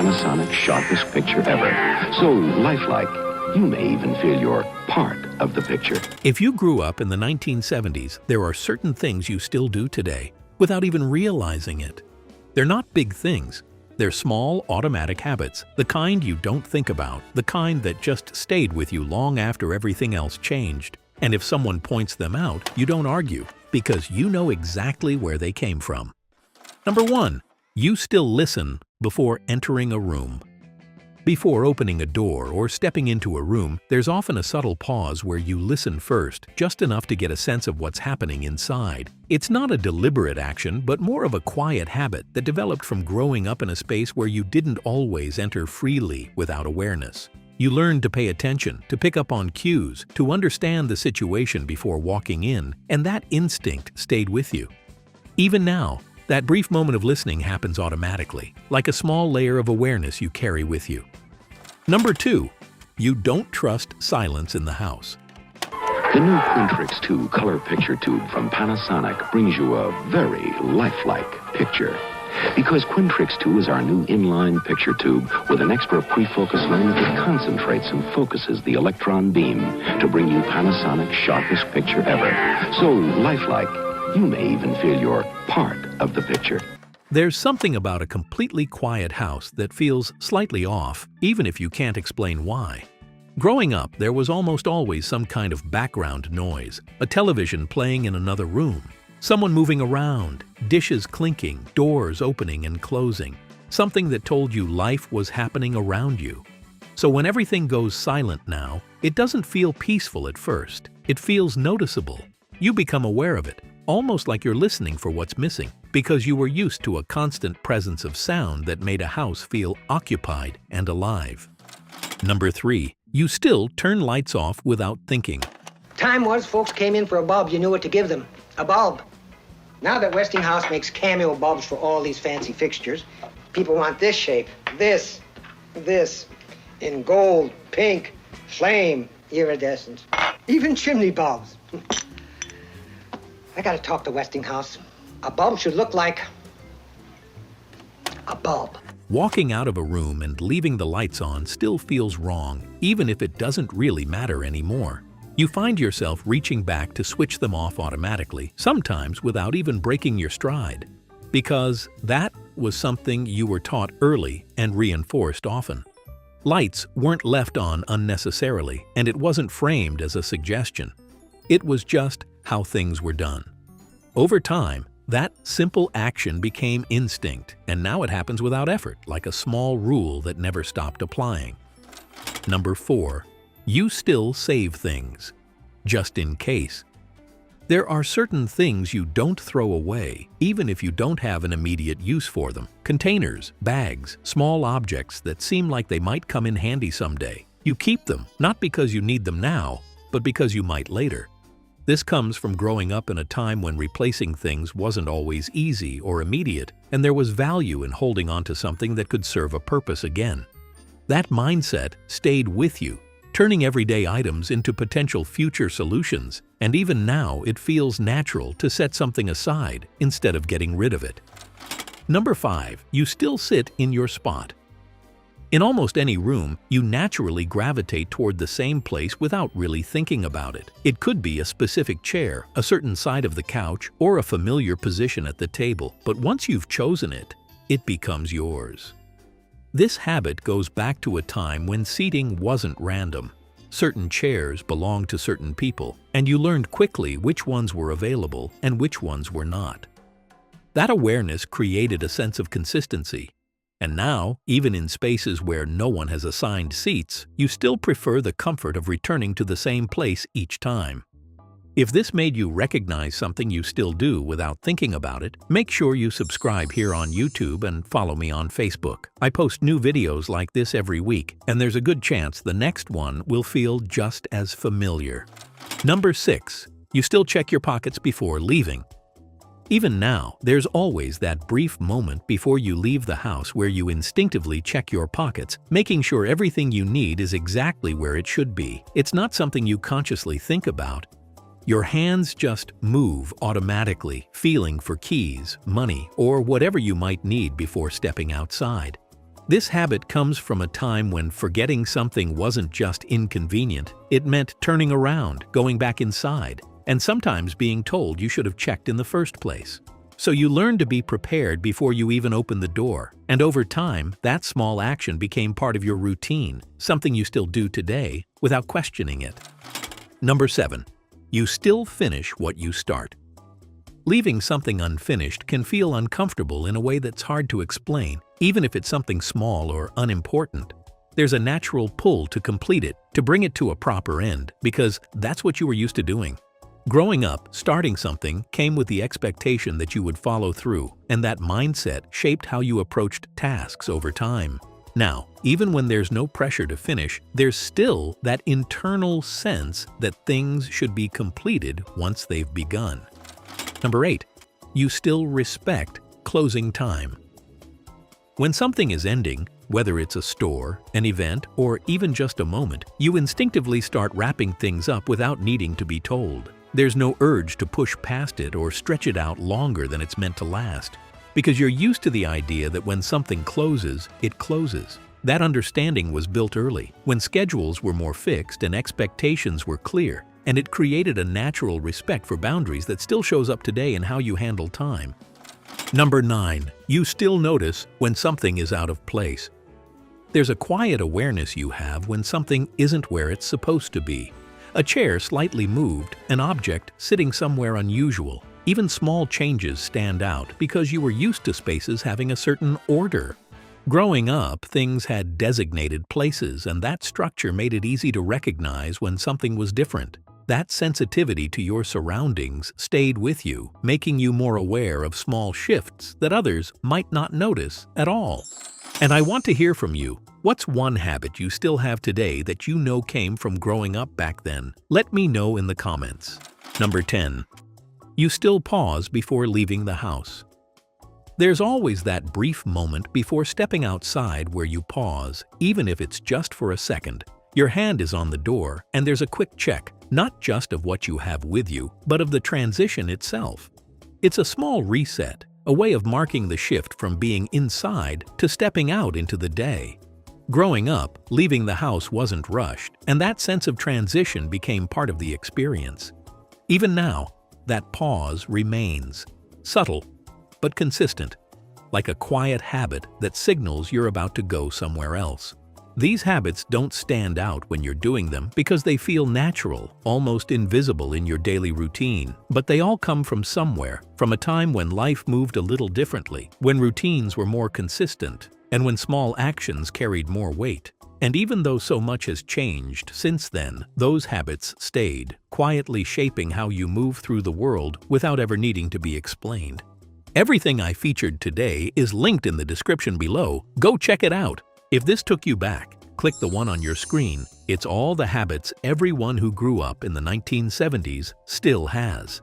Panasonic sharpest picture ever. So lifelike, you may even feel you're part of the picture. If you grew up in the 1970s, there are certain things you still do today without even realizing it. They're not big things. They're small, automatic habits, the kind you don't think about, the kind that just stayed with you long after everything else changed. And if someone points them out, you don't argue, because you know exactly where they came from. Number 1. You still listen before entering a room. Before opening a door or stepping into a room, there's often a subtle pause where you listen first, just enough to get a sense of what's happening inside. It's not a deliberate action, but more of a quiet habit that developed from growing up in a space where you didn't always enter freely without awareness. You learned to pay attention, to pick up on cues, to understand the situation before walking in, and that instinct stayed with you. Even now, that brief moment of listening happens automatically, like a small layer of awareness you carry with you. Number 2. You don't trust silence in the house. The new Quintrix 2 color picture tube from Panasonic brings you a very lifelike picture. Because Quintrix 2 is our new inline picture tube with an extra pre-focus lens that concentrates and focuses the electron beam to bring you Panasonic's sharpest picture ever. So lifelike, you may even feel you're part of the picture. There's something about a completely quiet house that feels slightly off, even if you can't explain why. Growing up, there was almost always some kind of background noise, a television playing in another room, someone moving around, dishes clinking, doors opening and closing, something that told you life was happening around you. So when everything goes silent now, it doesn't feel peaceful at first. It feels noticeable. You become aware of it, almost like you're listening for what's missing, because you were used to a constant presence of sound that made a house feel occupied and alive. Number 3. You still turn lights off without thinking. Time was folks came in for a bulb, you knew what to give them. A bulb. Now that Westinghouse makes cameo bulbs for all these fancy fixtures, people want this shape, this, in gold, pink, flame, iridescent, even chimney bulbs. I gotta talk to Westinghouse. A bulb should look like a bulb. Walking out of a room and leaving the lights on still feels wrong, even if it doesn't really matter anymore. You find yourself reaching back to switch them off automatically, sometimes without even breaking your stride, because that was something you were taught early and reinforced often. Lights weren't left on unnecessarily, and it wasn't framed as a suggestion. It was just how things were done. Over time, that simple action became instinct, and now it happens without effort, like a small rule that never stopped applying. Number 4. You still save things, just in case. There are certain things you don't throw away, even if you don't have an immediate use for them. Containers, bags, small objects that seem like they might come in handy someday. You keep them, not because you need them now, but because you might later. This comes from growing up in a time when replacing things wasn't always easy or immediate, and there was value in holding onto something that could serve a purpose again. That mindset stayed with you, turning everyday items into potential future solutions, and even now it feels natural to set something aside instead of getting rid of it. Number 5. You still sit in your spot. In almost any room, you naturally gravitate toward the same place without really thinking about it. It could be a specific chair, a certain side of the couch, or a familiar position at the table, but once you've chosen it, it becomes yours. This habit goes back to a time when seating wasn't random. Certain chairs belonged to certain people, and you learned quickly which ones were available and which ones were not. That awareness created a sense of consistency. And now, even in spaces where no one has assigned seats, you still prefer the comfort of returning to the same place each time. If this made you recognize something you still do without thinking about it, make sure you subscribe here on YouTube and follow me on Facebook. I post new videos like this every week, and there's a good chance the next one will feel just as familiar. Number 6. You still check your pockets before leaving. Even now, there's always that brief moment before you leave the house where you instinctively check your pockets, making sure everything you need is exactly where it should be. It's not something you consciously think about. Your hands just move automatically, feeling for keys, money, or whatever you might need before stepping outside. This habit comes from a time when forgetting something wasn't just inconvenient, it meant turning around, going back inside, and sometimes being told you should have checked in the first place. So you learned to be prepared before you even opened the door, and over time, that small action became part of your routine, something you still do today without questioning it. Number 7. You still finish what you start. Leaving something unfinished can feel uncomfortable in a way that's hard to explain, even if it's something small or unimportant. There's a natural pull to complete it, to bring it to a proper end, because that's what you were used to doing. Growing up, starting something came with the expectation that you would follow through, and that mindset shaped how you approached tasks over time. Now, even when there's no pressure to finish, there's still that internal sense that things should be completed once they've begun. Number 8. You still respect closing time. When something is ending, whether it's a store, an event, or even just a moment, you instinctively start wrapping things up without needing to be told. There's no urge to push past it or stretch it out longer than it's meant to last, because you're used to the idea that when something closes, it closes. That understanding was built early, when schedules were more fixed and expectations were clear, and it created a natural respect for boundaries that still shows up today in how you handle time. Number 9. You still notice when something is out of place. There's a quiet awareness you have when something isn't where it's supposed to be. A chair slightly moved, an object sitting somewhere unusual. Even small changes stand out because you were used to spaces having a certain order. Growing up, things had designated places, and that structure made it easy to recognize when something was different. That sensitivity to your surroundings stayed with you, making you more aware of small shifts that others might not notice at all. And I want to hear from you. What's one habit you still have today that you know came from growing up back then? Let me know in the comments. Number 10. You still pause before leaving the house. There's always that brief moment before stepping outside where you pause, even if it's just for a second. Your hand is on the door, and there's a quick check, not just of what you have with you, but of the transition itself. It's a small reset, a way of marking the shift from being inside to stepping out into the day. Growing up, leaving the house wasn't rushed, and that sense of transition became part of the experience. Even now, that pause remains, subtle but consistent, like a quiet habit that signals you're about to go somewhere else. These habits don't stand out when you're doing them because they feel natural, almost invisible in your daily routine, but they all come from somewhere, from a time when life moved a little differently, when routines were more consistent, and when small actions carried more weight. And even though so much has changed since then, those habits stayed, quietly shaping how you move through the world without ever needing to be explained. Everything I featured today is linked in the description below. Go check it out. If this took you back, click the one on your screen. It's all the habits everyone who grew up in the 1970s still has.